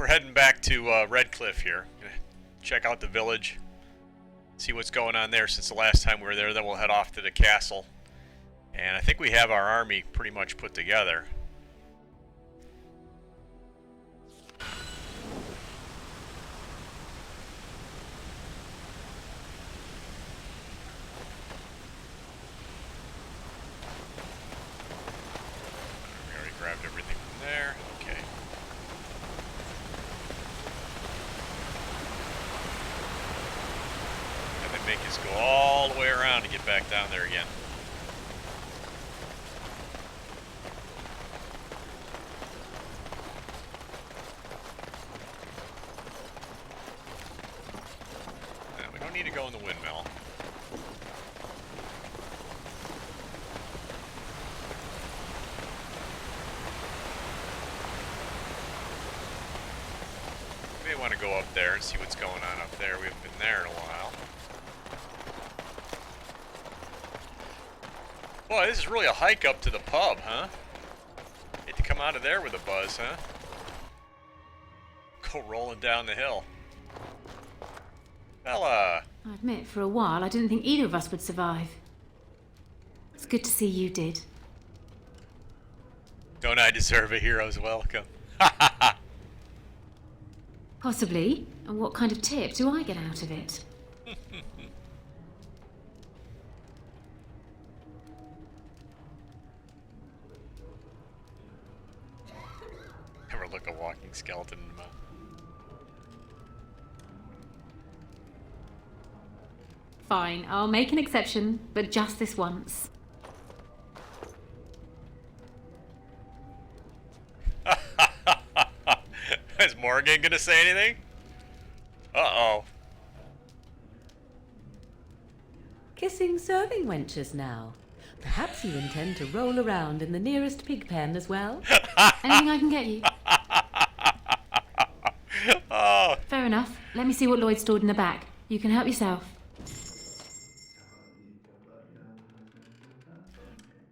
we're heading back to Red Cliff here. Gonna check out the village, see what's going on there since the last time we were there. Then we'll head off to the castle. And I think we have our army pretty much put together. We already grabbed everything from there. Okay. And then make us go all the way around to get back down there again. Need to go in the windmill. We may want to go up there and see what's going on up there. We haven't been there in a while. Boy, this is really a hike up to the pub, huh? Hate to come out of there with a buzz, huh? Go rolling down the hill. Bella! I admit, for a while, I didn't think either of us would survive. It's good to see you did. Don't I deserve a hero's welcome? Possibly. And what kind of tip do I get out of it? Never look a walking skeleton in the mouth. Fine, I'll make an exception, but just this once. Is Morrigan gonna say anything? Uh-oh. Kissing serving wenches now. Perhaps you intend to roll around in the nearest pig pen as well? Anything I can get you? Oh. Fair enough. Let me see what Lloyd stored in the back. You can help yourself.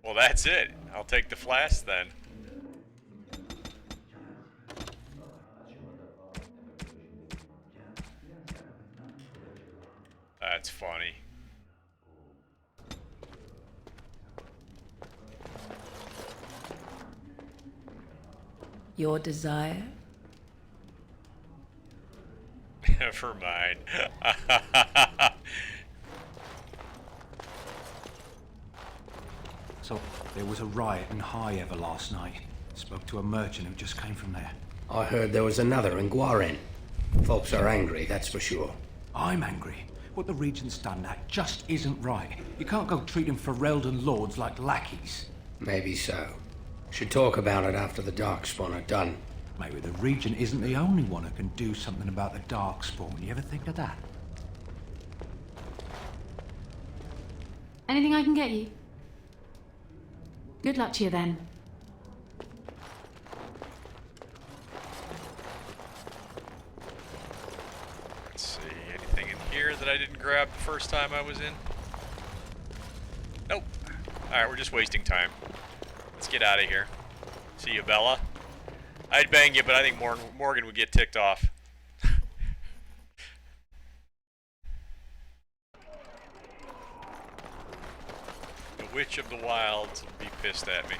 Well, that's it. I'll take the flask then. That's funny. Your desire? Never mind. So, there was a riot in High Ever last night. Spoke to a merchant who just came from there. I heard there was another in Warden. Folks are angry, that's for sure. I'm angry. What the Regent's done, that just isn't right. You can't go treating Ferelden lords like lackeys. Maybe so. Should talk about it after the Darkspawn are done. Maybe the Regent isn't the only one who can do something about the Darkspawn. You ever think of that? Anything I can get you? Good luck to you then. Let's see, anything in here that I didn't grab the first time I was in? Nope. Alright, we're just wasting time. Let's get out of here. See you, Bella. I'd bang you, but I think Morgan would get ticked off. The Witch of the Wilds would be pissed at me.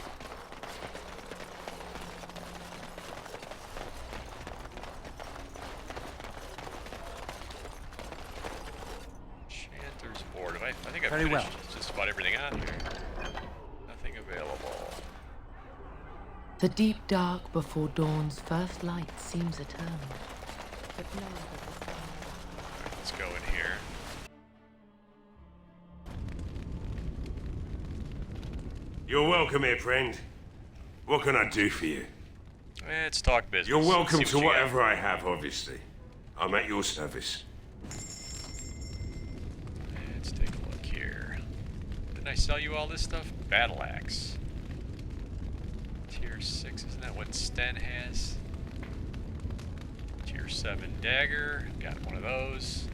Chanter's Board. I think I've Very finished well. just about everything on here. Nothing available. The deep dark before dawn's first light seems eternal. But no, Alright, let's go in here. You're welcome here, friend. What can I do for you? Let's talk business. You're welcome See to what you got. whatever I have, obviously. I'm at your service. Let's take a look here. Didn't I sell you all this stuff? Battle Axe. Tier 6, isn't that what Sten has? Tier 7 dagger. Got one of those.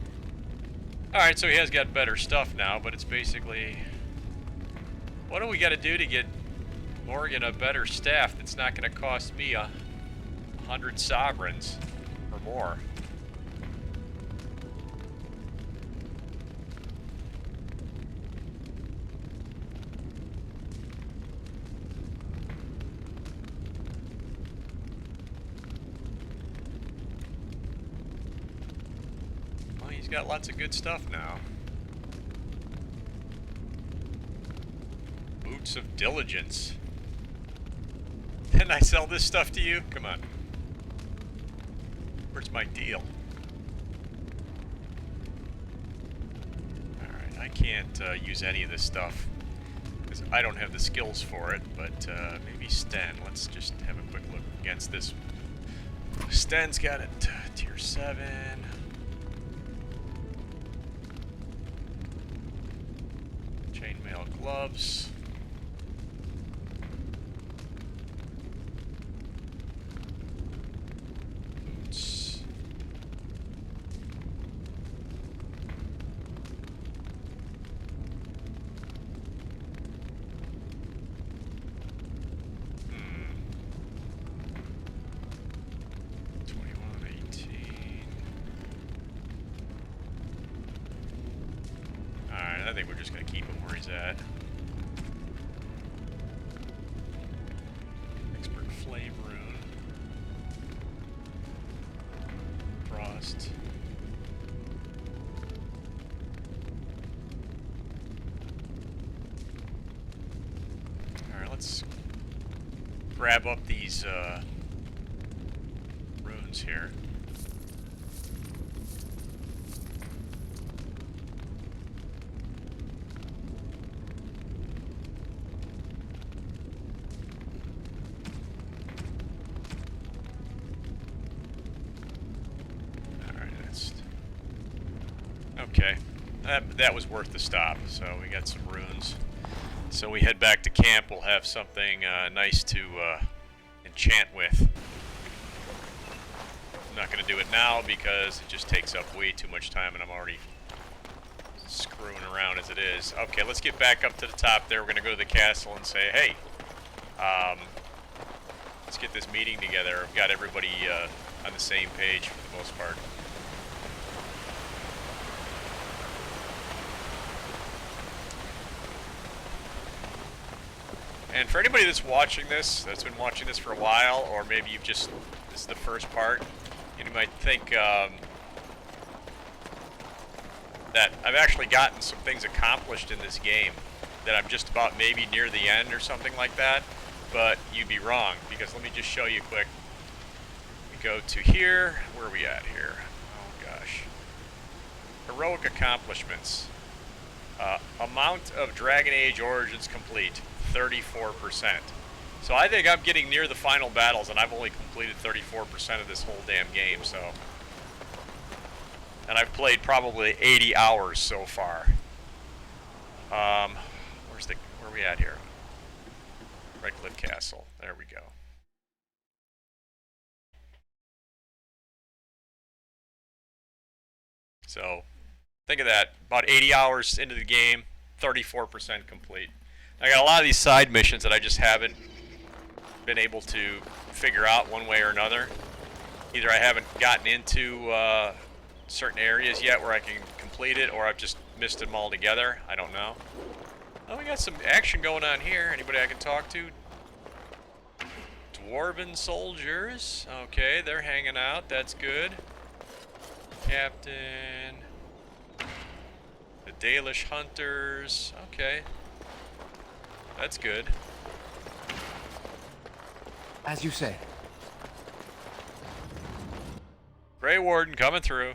Alright, so he has got better stuff now, but it's basically... What do we got to do to get Morrigan a better staff that's not going to cost me 100 sovereigns? for more. Well, he's got lots of good stuff now. Boots of Diligence. Didn't I sell this stuff to you? Come on. Where's my deal? Alright, I can't use any of this stuff because I don't have the skills for it, but maybe Sten. Let's just have a quick look against this. Sten's got it tier 7. Chainmail gloves. I think we're just going to keep him where he's at. Expert Flame Rune. Frost. Alright, let's grab up these runes here. Okay, that was worth the stop. So we got some runes. So we head back to camp. We'll have something nice to enchant with. I'm not going to do it now because it just takes up way too much time and I'm already screwing around as it is. Okay, let's get back up to the top there. We're going to go to the castle and say, hey, let's get this meeting together. I've got everybody on the same page for the most part. And for anybody that's watching this, that's been watching this for a while, or maybe you've just, this is the first part, you might think that I've actually gotten some things accomplished in this game that I'm just about maybe near the end or something like that, but you'd be wrong, because let me just show you quick. We go to here, where are we at here? Oh gosh. Heroic accomplishments. Amount of Dragon Age Origins complete. 34%. So I think I'm getting near the final battles and I've only completed 34% of this whole damn game, so. And I've played probably 80 hours so far. Where are we at here? Redcliffe Castle. There we go. So, think of that. About 80 hours into the game, 34% complete. I got a lot of these side missions that I just haven't been able to figure out one way or another. Either I haven't gotten into certain areas yet where I can complete it, or I've just missed them altogether. I don't know. Oh, we got some action going on here. Anybody I can talk to? Dwarven soldiers. Okay, they're hanging out. That's good. Captain. The Dalish hunters. Okay. That's good. As you say. Grey Warden coming through.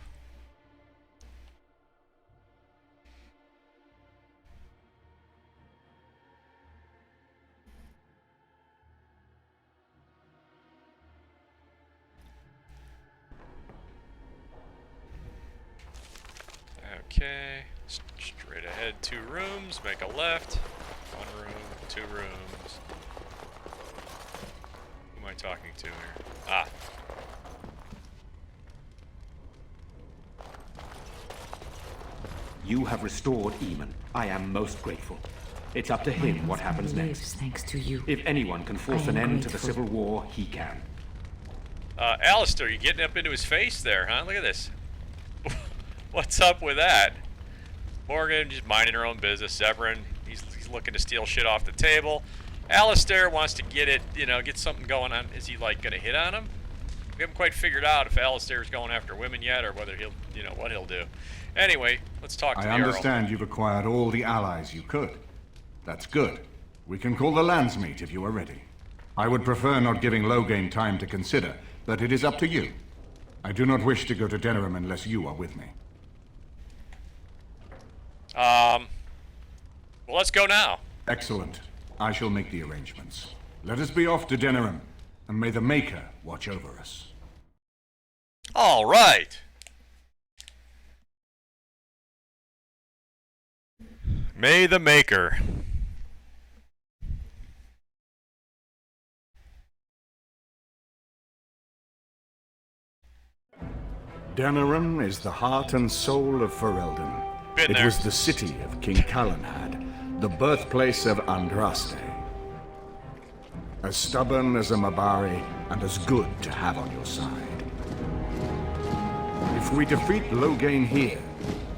Okay. Straight ahead, 2 rooms. Make a left. 1 room, 2 rooms. Who am I talking to here? Ah. You have restored Eamon. I am most grateful. It's up to him what happens next. Thanks to you. If anyone can force an end to the Civil War, he can. Alistair, you getting up into his face there, huh? Look at this. What's up with that? Morrigan just minding her own business. Severin, he's looking to steal shit off the table. Alistair wants to get it, you know, get something going on. Is he, like, gonna hit on him? We haven't quite figured out if Alistair's going after women yet, or whether he'll, you know, what he'll do. Anyway, let's talk to the I Earl. understand you've acquired all the allies you could. That's good. We can call the Landsmeet if you are ready. I would prefer not giving Loghain time to consider, but it is up to you. I do not wish to go to Denerim unless you are with me. Well, let's go now. Excellent. I shall make the arrangements. Let us be off to Denerim, and may the Maker watch over us. All right. May the Maker. Denerim is the heart and soul of Ferelden. Been It there. was the city of King Calenhad, the birthplace of Andraste. As stubborn as a Mabari, and as good to have on your side. If we defeat Loghain here,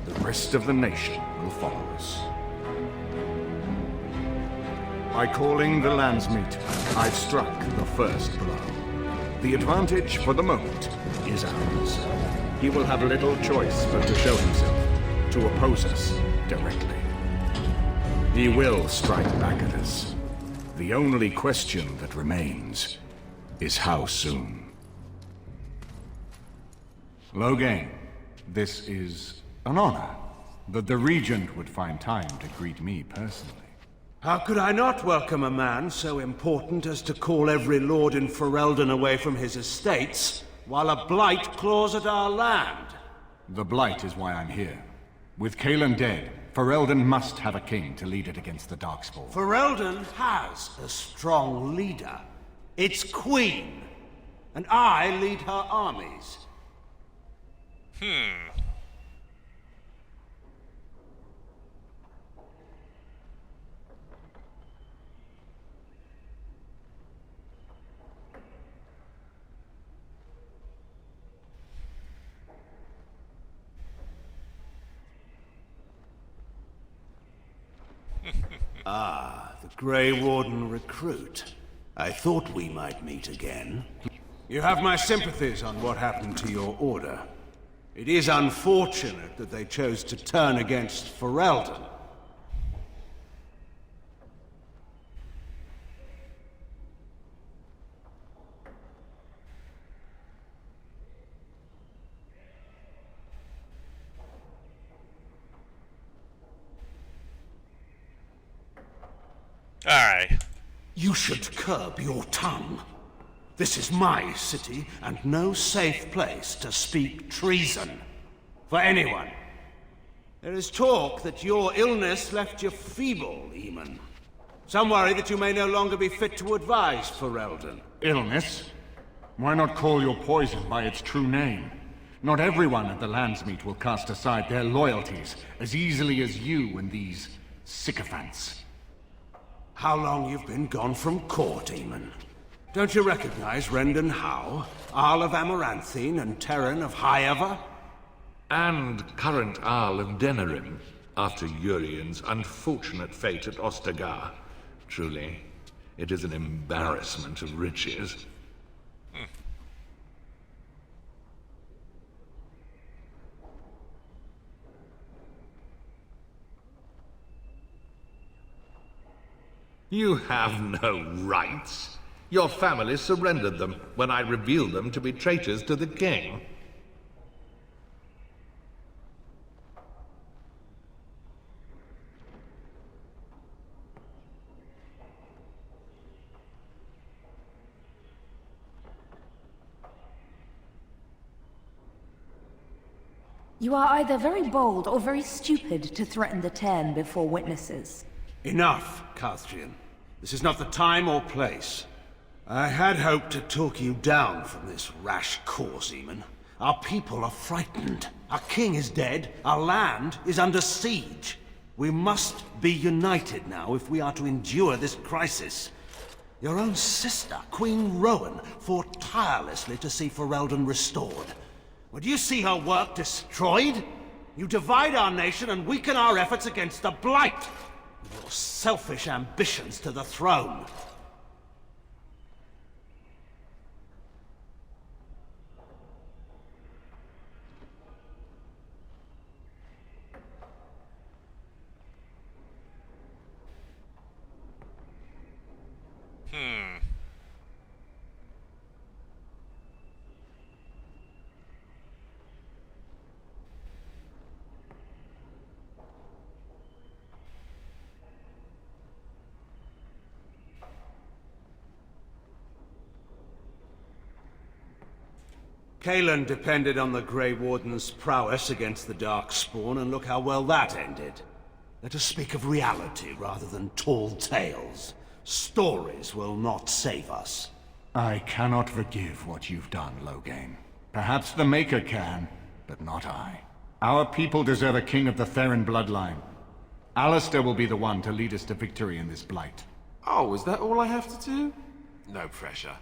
the rest of the nation will follow us. By calling the Landsmeet, I've struck the first blow. The advantage for the moment is ours. He will have little choice but to show himself, to oppose us directly. He will strike back at us. The only question that remains is how soon. Loghain, this is an honor that the Regent would find time to greet me personally. How could I not welcome a man so important as to call every lord in Ferelden away from his estates, while a blight claws at our land? The Blight is why I'm here. With Cailan dead, Ferelden must have a king to lead it against the Darkspawn. Ferelden has a strong leader. Its queen. And I lead her armies. The Grey Warden recruit. I thought we might meet again. You have my sympathies on what happened to your order. It is unfortunate that they chose to turn against Ferelden. Alright. You should curb your tongue. This is my city, and no safe place to speak treason. For anyone. There is talk that your illness left you feeble, Eamon. Some worry that you may no longer be fit to advise Ferelden. Illness? Why not call your poison by its true name? Not everyone at the Landsmeet will cast aside their loyalties as easily as you and these sycophants. How long you've been gone from court, Eamon? Don't you recognize Rendon Howe, Arl of Amaranthine, and Terran of Highever? And current Arl of Denerim, after Urian's unfortunate fate at Ostagar. Truly, it is an embarrassment of riches. You have no rights. Your family surrendered them when I revealed them to be traitors to the king. You are either very bold or very stupid to threaten the Ten before witnesses. Enough, Carthrian. This is not the time or place. I had hoped to talk you down from this rash course, Eamon. Our people are frightened. Our king is dead. Our land is under siege. We must be united now if we are to endure this crisis. Your own sister, Queen Rowan, fought tirelessly to see Ferelden restored. Would you see her work destroyed? You divide our nation and weaken our efforts against the Blight, with your selfish ambitions to the throne. Kaelan depended on the Grey Warden's prowess against the Darkspawn, and look how well that ended. Let us speak of reality rather than tall tales. Stories will not save us. I cannot forgive what you've done, Loghain. Perhaps the Maker can, but not I. Our people deserve a king of the Theron bloodline. Alistair will be the one to lead us to victory in this Blight. Oh, is that all I have to do? No pressure.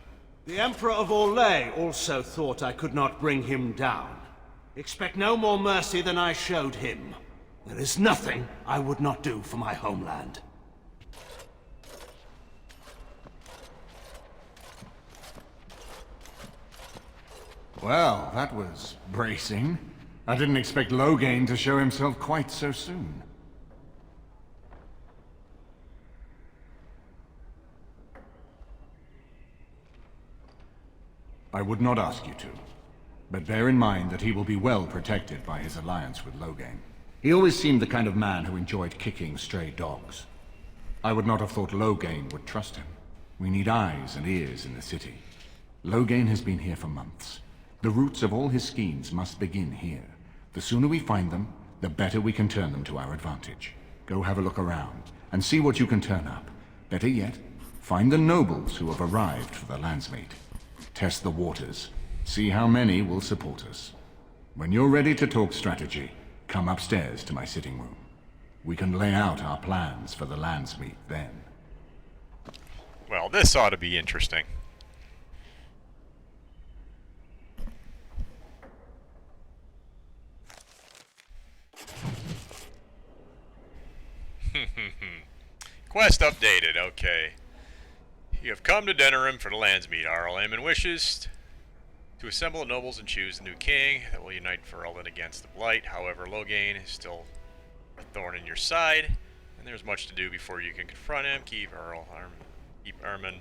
The Emperor of Orlais also thought I could not bring him down. Expect no more mercy than I showed him. There is nothing I would not do for my homeland. Well, that was bracing. I didn't expect Loghain to show himself quite so soon. I would not ask you to, but bear in mind that he will be well protected by his alliance with Loghain. He always seemed the kind of man who enjoyed kicking stray dogs. I would not have thought Loghain would trust him. We need eyes and ears in the city. Loghain has been here for months. The roots of all his schemes must begin here. The sooner we find them, the better we can turn them to our advantage. Go have a look around, and see what you can turn up. Better yet, find the nobles who have arrived for the Landsmeet. Test the waters. See how many will support us. When you're ready to talk strategy, come upstairs to my sitting room. We can lay out our plans for the Landsmeet then. Well, this ought to be interesting. Quest updated, okay. You have come to Denerim for the Landsmeet. Our Alaman wishes to assemble the nobles and choose the new king that will unite Ferelden against the Blight. However, Loghain is still a thorn in your side, and there's much to do before you can confront him. Keep Ermin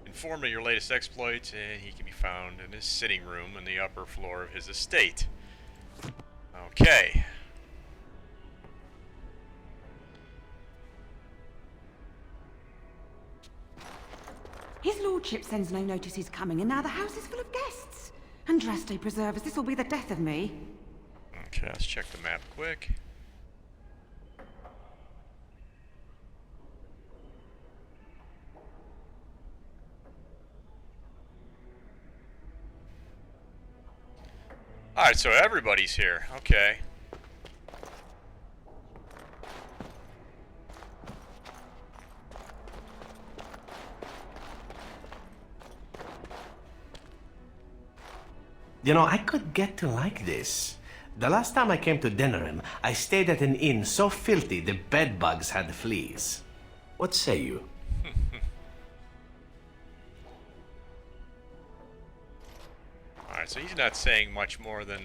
informed of your latest exploits, and he can be found in his sitting room on the upper floor of his estate. Okay. His lordship sends no notice he's coming, and now the house is full of guests. Andraste preserve us, this will be the death of me. Okay, let's check the map quick. Alright, so everybody's here. Okay. You know, I could get to like this. The last time I came to Denerim, I stayed at an inn so filthy the bedbugs had fleas. What say you? Alright, so he's not saying much more than,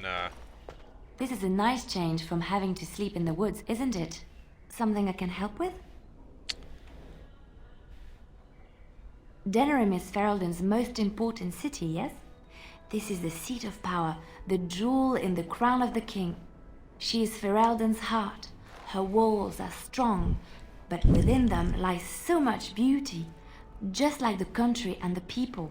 This is a nice change from having to sleep in the woods, isn't it? Something I can help with? Denerim is Ferelden's most important city, yes? This is the seat of power, the jewel in the crown of the king. She is Ferelden's heart. Her walls are strong, but within them lies so much beauty, just like the country and the people.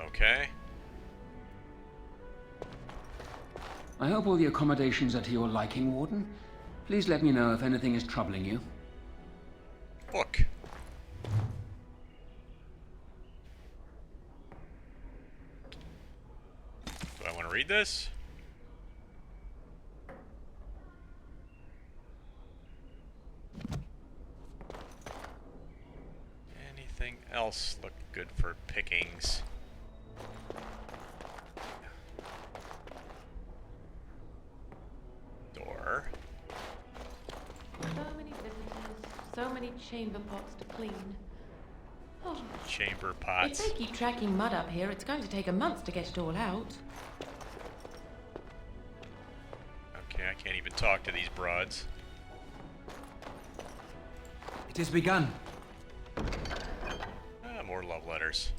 okay. I hope all the accommodations are to your liking, Warden. Please let me know if anything is troubling you. Book. Do I want to read this? else look good for pickings? Door. So many visitors, so many chamber pots to clean. Oh, Chamber if pots. they keep tracking mud up here, it's going to take a month to get it all out. Okay, I can't even talk to these broads. It has begun. Ah, more love letters.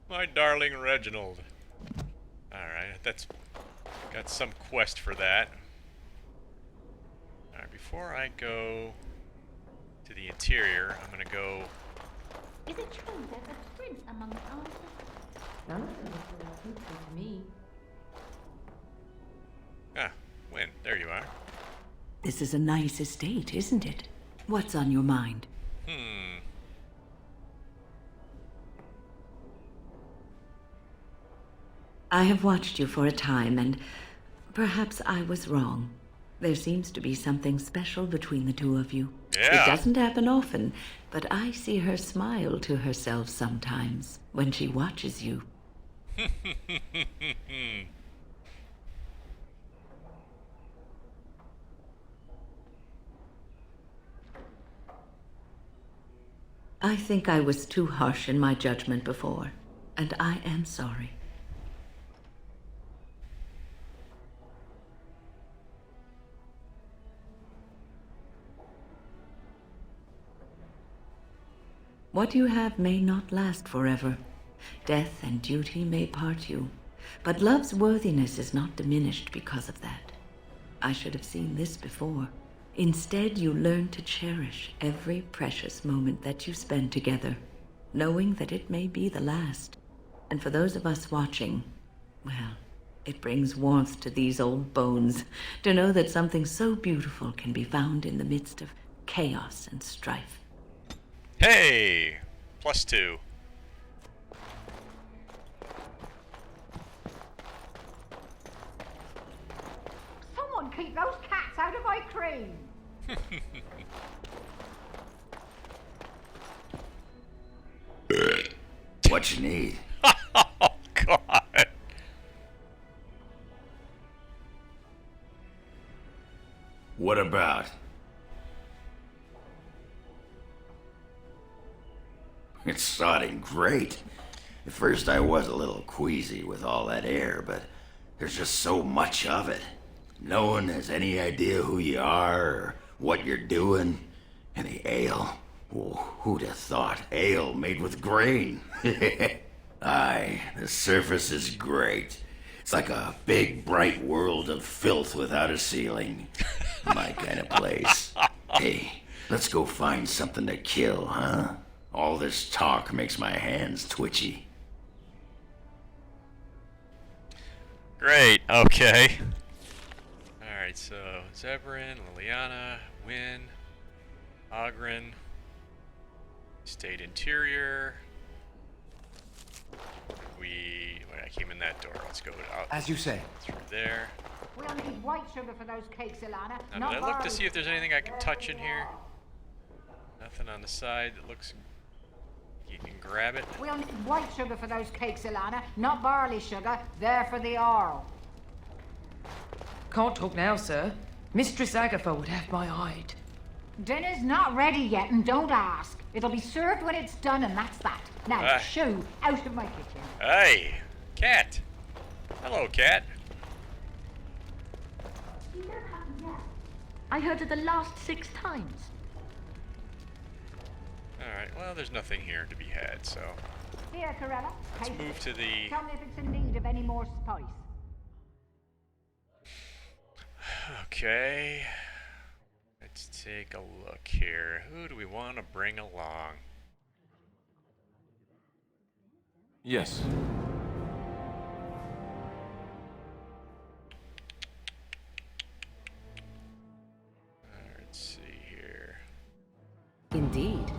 My darling Reginald. Alright, that's got some quest for that. Alright, before I go to the interior, I'm gonna go... Is it true there's a prince among the arms? None of them look truthful to me. Ah, Wynn, there you are. This is a nice estate, isn't it? What's on your mind? I have watched you for a time, and perhaps I was wrong. There seems to be something special between the two of you. Yeah. It doesn't happen often, but I see her smile to herself sometimes when she watches you. I think I was too harsh in my judgment before, and I am sorry. What you have may not last forever. Death and duty may part you, but love's worthiness is not diminished because of that. I should have seen this before. Instead, you learn to cherish every precious moment that you spend together, knowing that it may be the last. And for those of us watching, well, it brings warmth to these old bones to know that something so beautiful can be found in the midst of chaos and strife. Hey! +2. Someone keep those cats out of my cream! What you need? Oh, God. What about? It's sodding great. At first I was a little queasy with all that air, but there's just so much of it. No one has any idea who you are or what you're doing. And the ale. Oh, who'd have thought? Ale made with grain. Aye, the surface is great. It's like a big, bright world of filth without a ceiling. My kind of place. Hey, let's go find something to kill, huh? All this talk makes my hands twitchy. Great, okay. Alright, so Zebrin, Liliana, Wynn, Ogren, State Interior. I came in that door. Let's go out. As you say. Through there. We'll need white sugar for those cakes, Ilana. Now, did I look to see if there's anything I can touch in here? Nothing on the side that looks... You can grab it. We'll need white sugar for those cakes, Ilana, not barley sugar. They're for the Arl. Can't talk now, sir. Mistress Agatha would have my hide. Dinner's not ready yet, and don't ask. It'll be served when it's done, and that's that. Now, shoo, out of my kitchen. Hey, cat. Hello, cat. You don't have to yet. I heard it the last 6 times. Alright, well, there's nothing here to be had, so... Here, Corella. Let's move to the... Tell me if it's in need of any more spice. Okay. Let's take a look here. Who do we want to bring along? Yes. Let's see here. Indeed.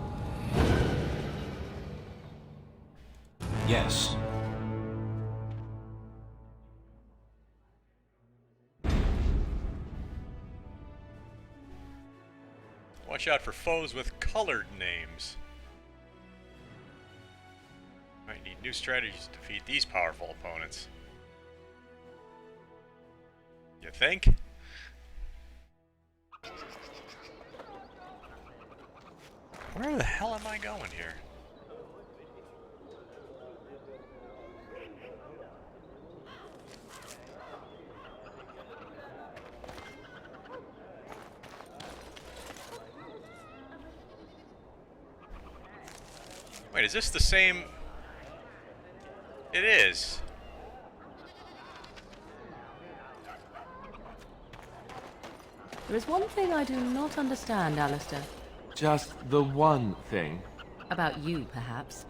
Yes. Watch out for foes with colored names. Might need new strategies to defeat these powerful opponents. You think? Where the hell am I going here? Wait, is this the same? It is. There is one thing I do not understand, Alistair. Just the one thing. About you, perhaps.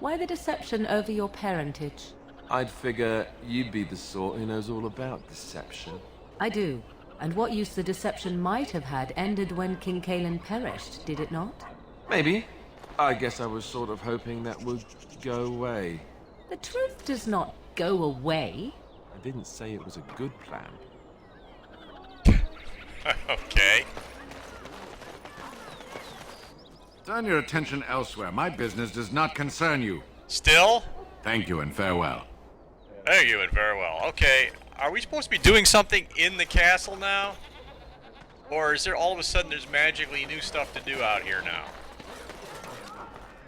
Why the deception over your parentage? I'd figure you'd be the sort who knows all about deception. I do. And what use the deception might have had ended when King Caelan perished, did it not? Maybe. I guess I was sort of hoping that would go away. The truth does not go away. I didn't say it was a good plan. Okay. Turn your attention elsewhere. My business does not concern you. Still? Thank you and farewell. Thank you and farewell. Okay, are we supposed to be doing something in the castle now? Or is there all of a sudden there's magically new stuff to do out here now?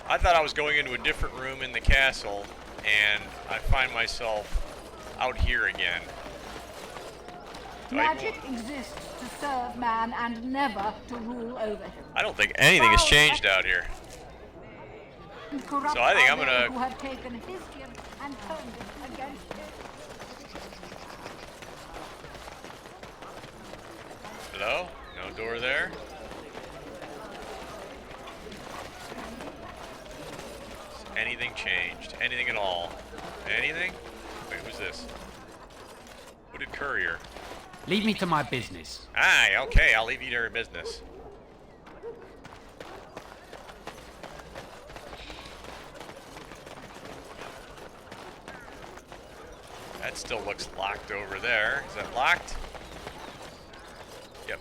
I thought I was going into a different room in the castle, and I find myself out here again. Magic exists to serve man and never to rule over him. I don't think anything has changed out here. So I think I'm gonna... who have taken his gift and turned it against him. Hello? No door there? Has anything changed? Anything at all? Anything? Wait, who's this? Hooded courier. Leave me to my business. Aye, okay, I'll leave you to your business. That still looks locked over there. Is that locked? Yep.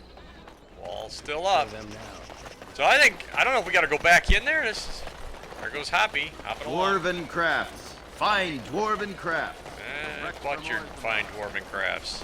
Wall's still up. So I don't know if we gotta go back in there. There goes Hoppy. Hopping along. Dwarven crafts. Fine dwarven crafts. Butchered fine dwarven crafts.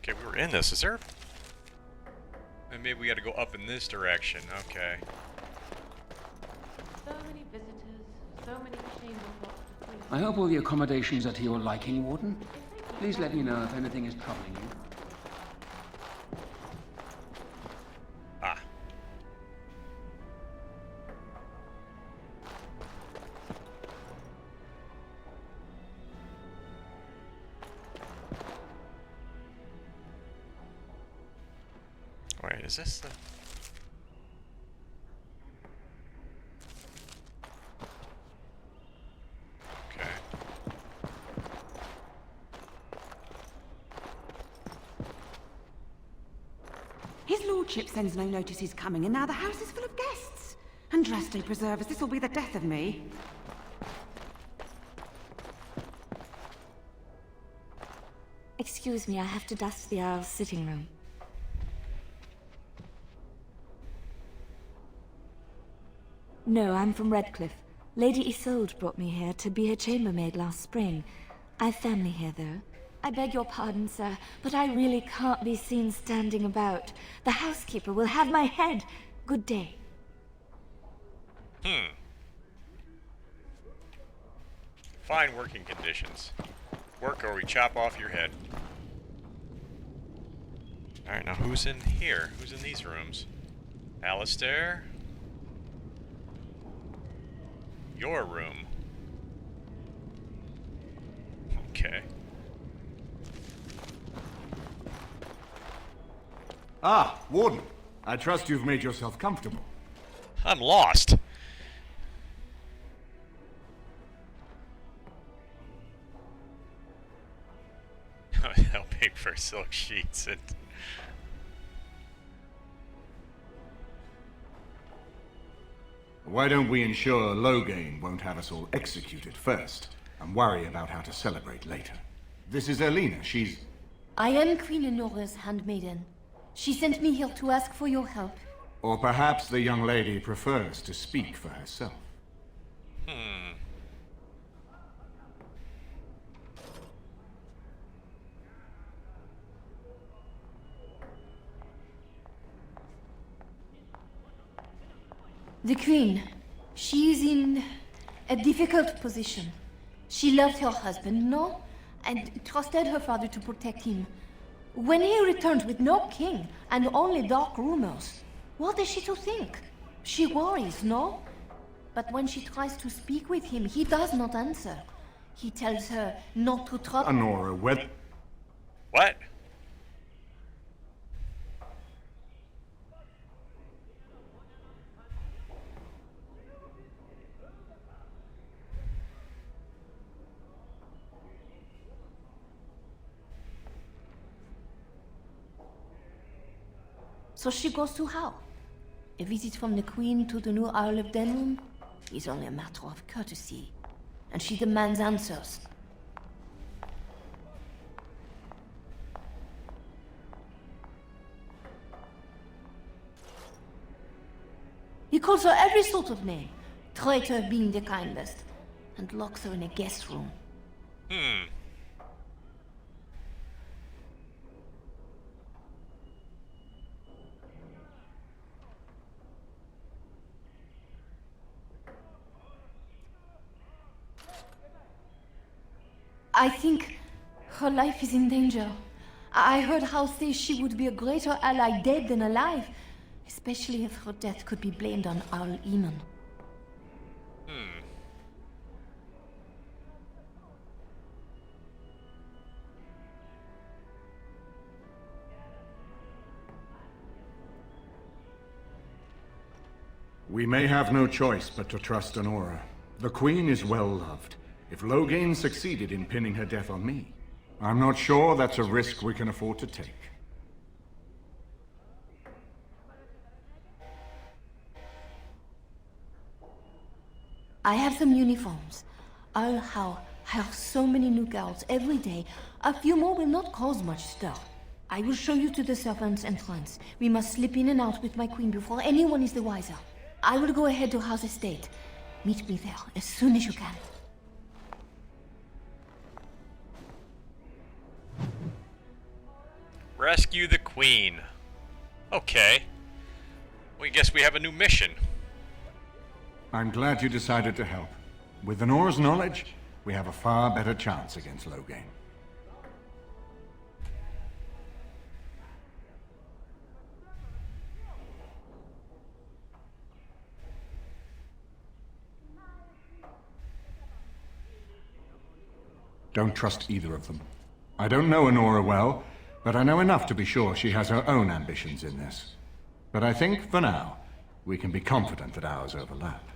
Okay, we were in this. Is there? And maybe we got to go up in this direction. Okay. So many visitors, so many chamber. I hope all the accommodations are to your liking, Warden. Please let me know if anything is troubling you. Ah. Wait, is this the... Okay. His lordship sends no notice he's coming, and now the house is full of guests. Andraste preserve us, this'll be the death of me. Excuse me, I have to dust the Earl's sitting room. No, I'm from Redcliffe. Lady Isolde brought me here to be her chambermaid last spring. I've family here, though. I beg your pardon, sir, but I really can't be seen standing about. The housekeeper will have my head. Good day. Fine working conditions. Work or we chop off your head. Alright, now who's in here? Who's in these rooms? Alistair? Your room. Okay. Ah, Warden. I trust you've made yourself comfortable. I'm lost. Helping for silk sheets and... Why don't we ensure Loghain won't have us all executed first, and worry about how to celebrate later? This is Elena. She's... I am Queen Enora's handmaiden. She sent me here to ask for your help. Or perhaps the young lady prefers to speak for herself. The Queen, she is in a difficult position. She loved her husband, no? And trusted her father to protect him. When he returned with no king and only dark rumors, what is she to think? She worries, no? But when she tries to speak with him, he does not answer. He tells her not to trust... Honora, What? So she goes to how? A visit from the Queen to the new Isle of Denham is only a matter of courtesy, and she demands answers. He calls her every sort of name, traitor being the kindest, and locks her in a guest room. I think her life is in danger. I heard House say she would be a greater ally dead than alive, especially if her death could be blamed on archdemon. We may have no choice but to trust Honora. The Queen is well loved. If Loghain succeeded in pinning her death on me, I'm not sure that's a risk we can afford to take. I have some uniforms. I'll hire so many new girls every day. A few more will not cause much stir. I will show you to the servants' entrance. We must slip in and out with my queen before anyone is the wiser. I will go ahead to House Estate. Meet me there as soon as you can. Rescue the Queen. Okay. We guess we have a new mission. I'm glad you decided to help. With Honora's knowledge, we have a far better chance against Loghain. Don't trust either of them. I don't know Honora well, but I know enough to be sure she has her own ambitions in this. But I think, for now, we can be confident that ours overlap.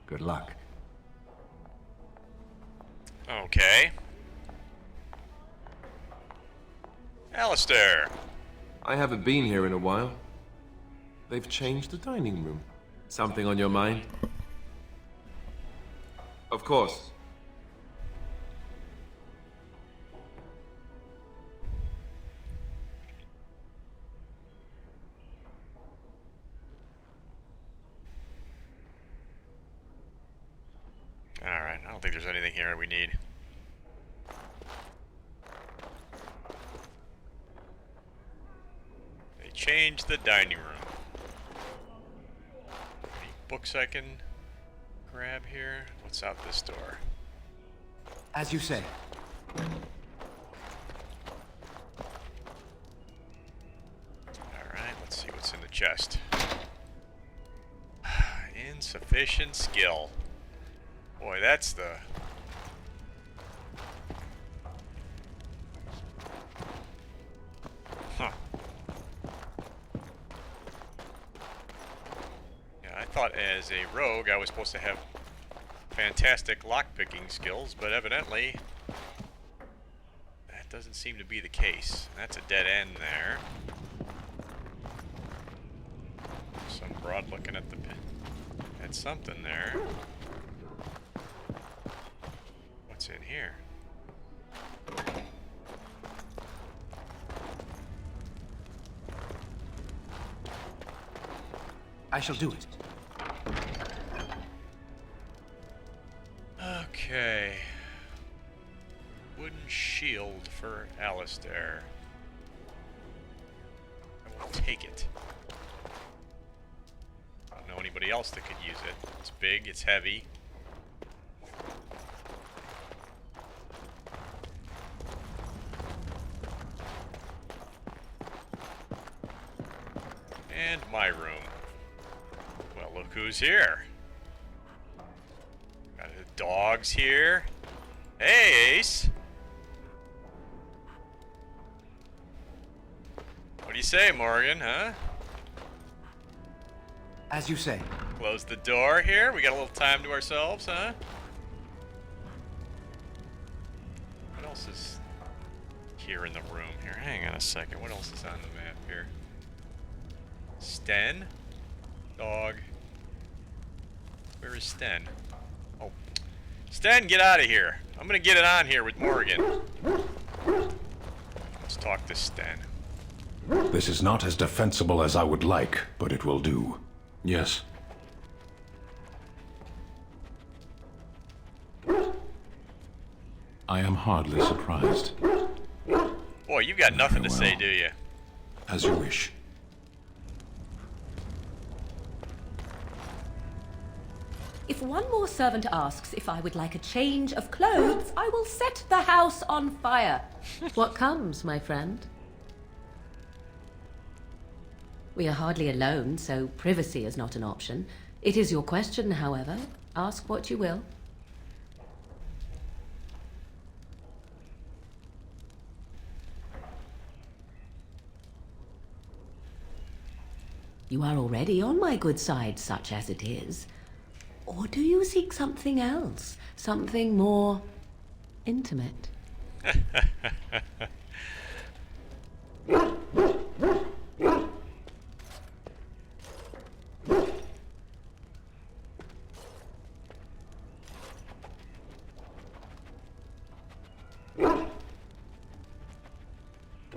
Good luck. Okay. Alistair. I haven't been here in a while. They've changed the dining room. Something on your mind? Of course. Alright, I don't think there's anything here we need. They changed the dining room. Any books I can grab here? What's out this door? As you say. Alright, let's see what's in the chest. Insufficient skill. Boy, that's the... Huh. thought as a rogue I was supposed to have fantastic lockpicking skills, but evidently that doesn't seem to be the case. That's a dead end there. Some broad looking at the pin. That's something there. What's in here? I shall do it. Okay. Wooden shield for Alistair. I will take it. I don't know anybody else that could use it. It's big, it's heavy. And my room. Well, look who's here. Got the dogs here. Hey, Ace. What do you say, Morrigan, huh? As you say. Close the door here. We got a little time to ourselves, huh? What else is here in the room here? Hang on a second. What else is on the map here? Sten? Dog. Where is Sten? Oh. Sten, get out of here. I'm gonna get it on here with Morrigan. Let's talk to Sten. This is not as defensible as I would like, but it will do. Yes. I am hardly surprised. Boy, you've got nothing to say, do you? As you wish. If one more servant asks if I would like a change of clothes, I will set the house on fire. What comes, my friend? We are hardly alone, so privacy is not an option. It is your question, however. Ask what you will. You are already on my good side, such as it is. Or do you seek something else? Something more intimate?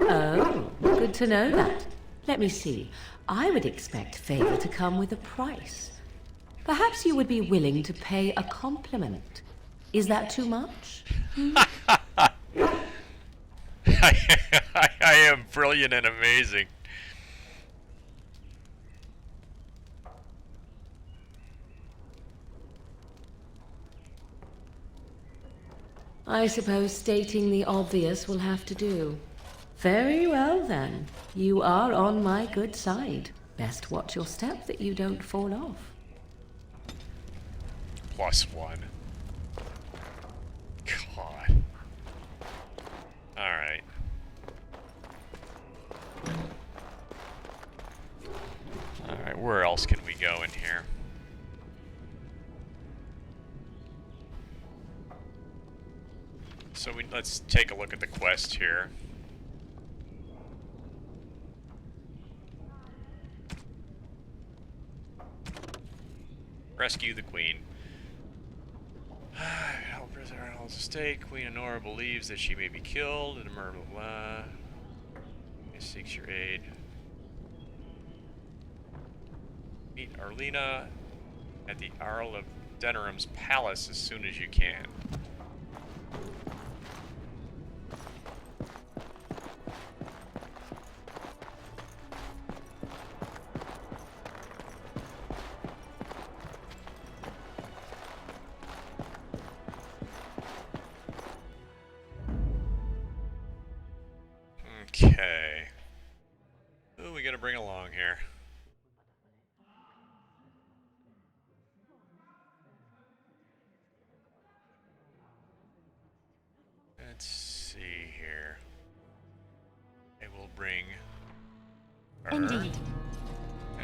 Oh, good to know that. Let me see. I would expect favor to come with a price. Perhaps you would be willing to pay a compliment. Is that too much? I am brilliant and amazing. I suppose stating the obvious will have to do. Very well, then. You are on my good side. Best watch your step that you don't fall off. +1. God. Alright. Alright, where else can we go in here? So let's take a look at the quest here. Rescue the Queen. Help prisoner holds a stake. Queen Honora believes that she may be killed and blah blah blah. It seeks your aid. Meet Arlena at the Arl of Denerim's palace as soon as you can. Okay. Who are we gonna bring along here? Let's see here. I will bring her. Indeed.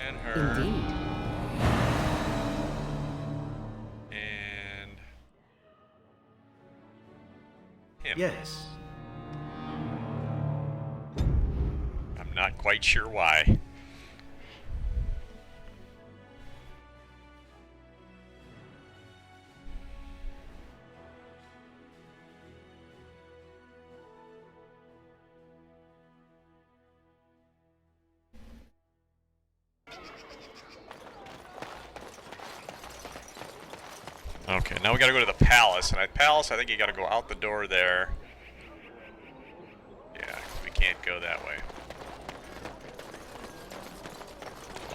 And her. Indeed. game. Yes. I'm not quite sure why. Okay, now we gotta go to the palace, and at palace I think you gotta go out the door there. Yeah, we can't go that way.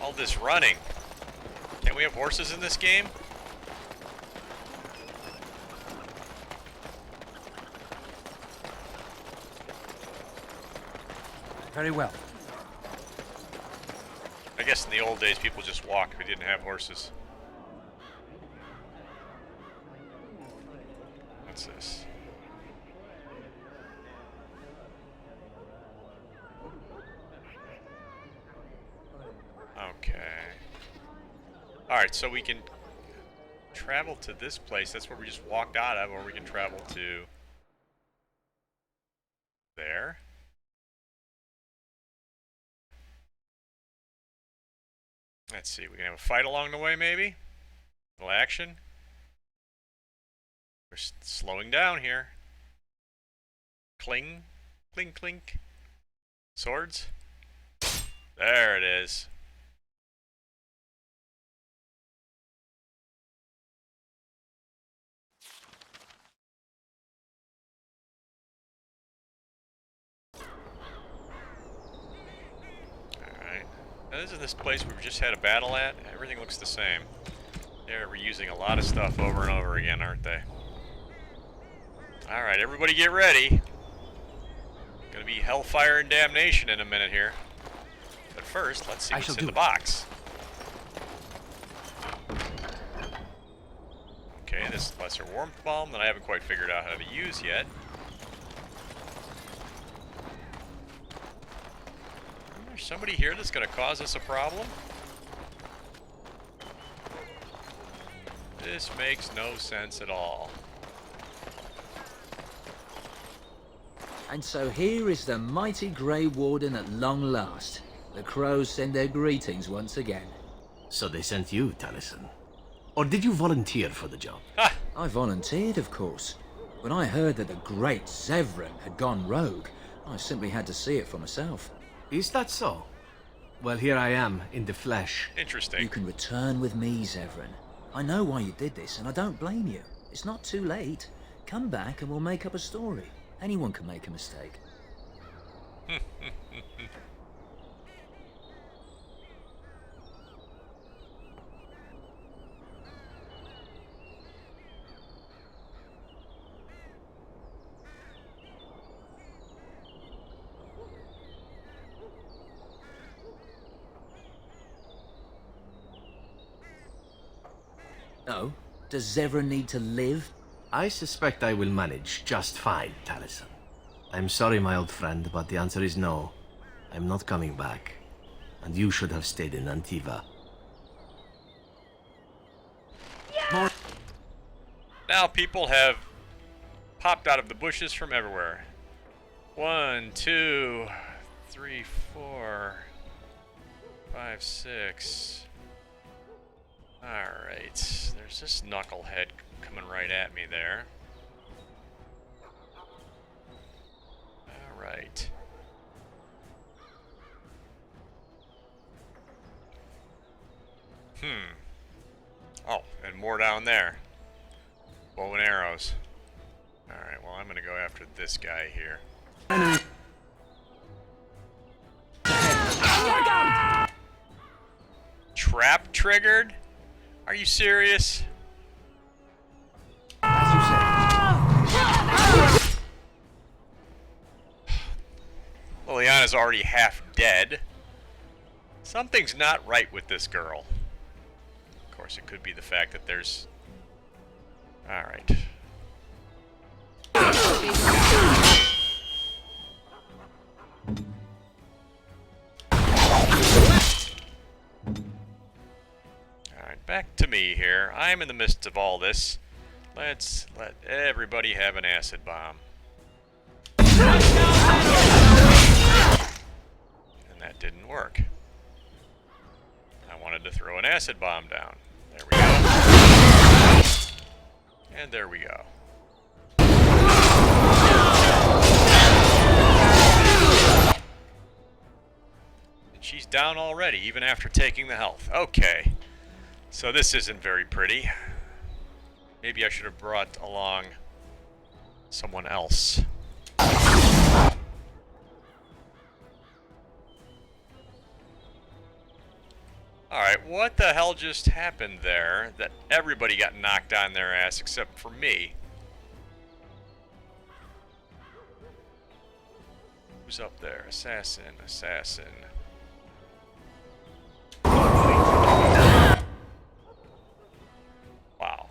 All this running. Can't we have horses in this game? Very well. I guess in the old days people just walked, we didn't have horses. What's this? Okay. Alright, so we can travel to this place. That's where we just walked out of, or we can travel to there. Let's see, we can have a fight along the way, maybe? A little action. We're slowing down here. Cling, clink, clink. Swords. There it is. Alright. Now this is this place we've just had a battle at. Everything looks the same. They're reusing a lot of stuff over and over again, aren't they? Alright, everybody get ready. Gonna be hellfire and damnation in a minute here. But first, let's see what's in the box. Okay, this lesser warmth bomb that I haven't quite figured out how to use yet. Is there somebody here that's gonna cause us a problem? This makes no sense at all. And so here is the mighty Grey Warden at long last. The crows send their greetings once again. So they sent you, Taliesin. Or did you volunteer for the job? I volunteered, of course. When I heard that the great Zevran had gone rogue, I simply had to see it for myself. Is that so? Well, here I am, in the flesh. Interesting. You can return with me, Zevran. I know why you did this, and I don't blame you. It's not too late. Come back and we'll make up a story. Anyone can make a mistake. Oh? Does Zevran need to live? I suspect I will manage just fine, Taliesin. I'm sorry, my old friend, but the answer is no. I'm not coming back. And you should have stayed in Antiva. Now people have popped out of the bushes from everywhere. 1, 2, 3, 4, 5, 6. Alright, there's this knucklehead coming right at me there. Alright. Oh, and more down there. Bow and arrows. Alright, well I'm gonna go after this guy here. Trap triggered? Are you serious? Liliana's already half dead. Something's not right with this girl. Of course, it could be the fact that there's... Alright. Alright, back to me here. I'm in the midst of all this. Let's let everybody have an acid bomb. didn't work. I wanted to throw an acid bomb down. There we go. And there we go. And she's down already, even after taking the health. Okay. So this isn't very pretty. Maybe I should have brought along someone else. Alright, what the hell just happened there that everybody got knocked on their ass except for me? Who's up there? Assassin, assassin. Wow.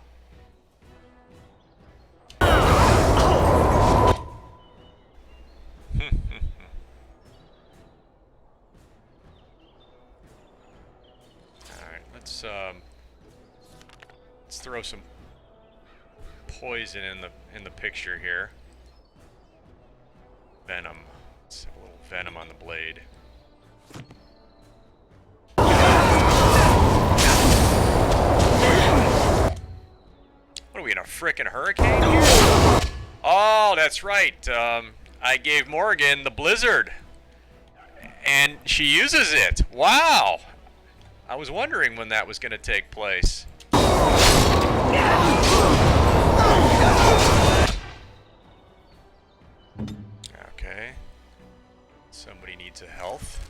Let's throw some poison in the picture here. Venom. Let's have a little venom on the blade. What are we in a frickin' hurricane here? Oh, that's right. I gave Morrigan the blizzard, and she uses it. Wow. I was wondering when that was going to take place. Okay. Somebody needs a health.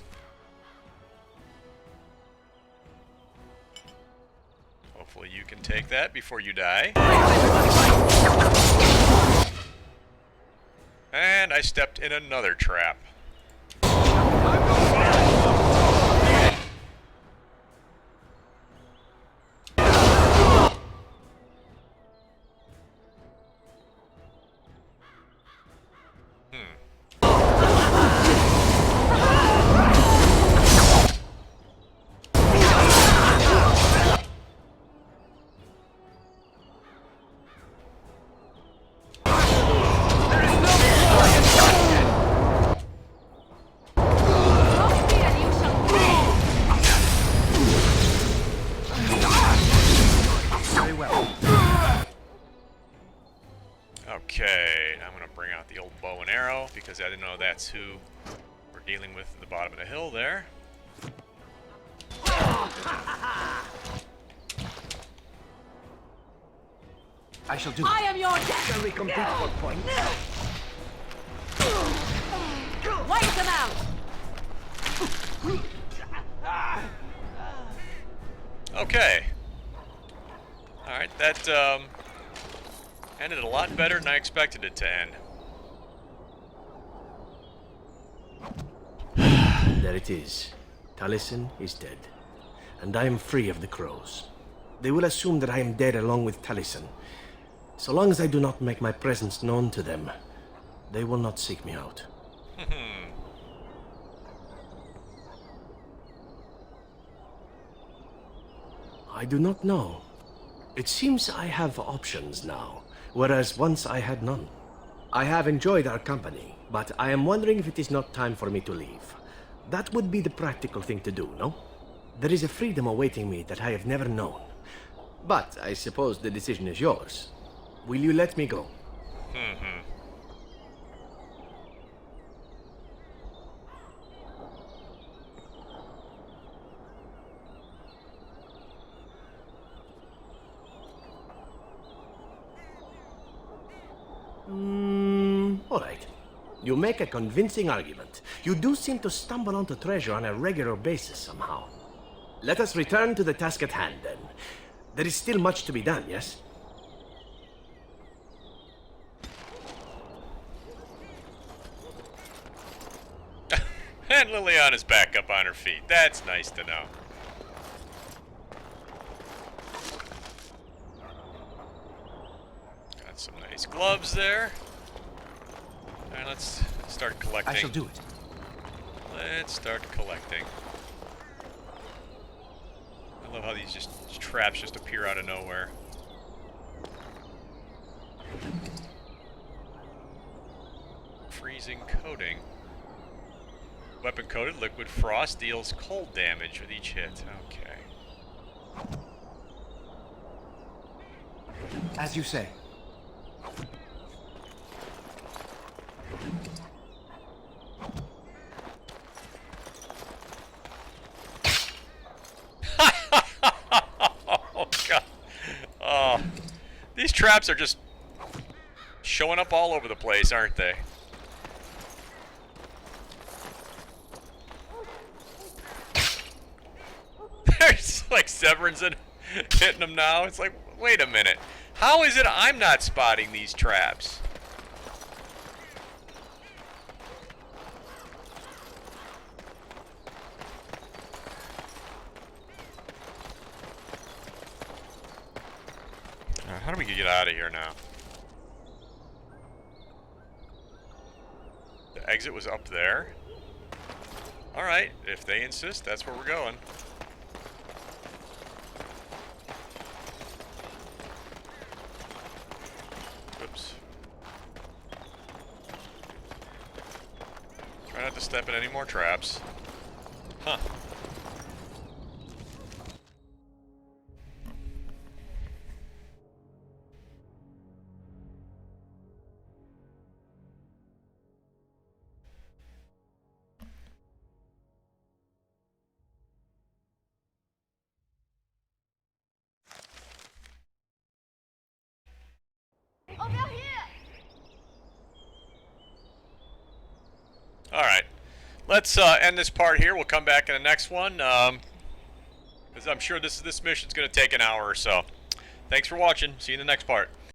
Hopefully you can take that before you die. And I stepped in another trap. Okay, I'm going to bring out the old bow and arrow because I didn't know that's who we're dealing with at the bottom of the hill there. I shall do it. I am your death! Shall we compete for points? Wipe them out! Okay. Alright, that ended a lot better than I expected it to end. There it is. Taliesin is dead, and I am free of the crows. They will assume that I am dead along with Taliesin. So long as I do not make my presence known to them, they will not seek me out. I do not know. It seems I have options now, whereas once I had none. I have enjoyed our company, but I am wondering if it is not time for me to leave. That would be the practical thing to do, no? There is a freedom awaiting me that I have never known. But I suppose the decision is yours. Will you let me go? All right. You make a convincing argument. You do seem to stumble onto treasure on a regular basis somehow. Let us return to the task at hand, then. There is still much to be done, yes? And Liliana's back up on her feet. That's nice to know. Got some nice gloves there. Alright, let's start collecting. I shall do it. Let's start collecting. I love how these traps just appear out of nowhere. Freezing coating. Weapon coated liquid frost deals cold damage with each hit. Okay. As you say. Oh, God. Oh. These traps are just showing up all over the place, aren't they? There's like Severin's hitting them now. It's like, wait a minute. How is it I'm not spotting these traps? How do we get out of here now? The exit was up there. Alright, if they insist, that's where we're going. Oops. Try not to step in any more traps. Huh. Alright, let's end this part here. We'll come back in the next one. Because I'm sure this mission's going to take an hour or so. Thanks for watching. See you in the next part.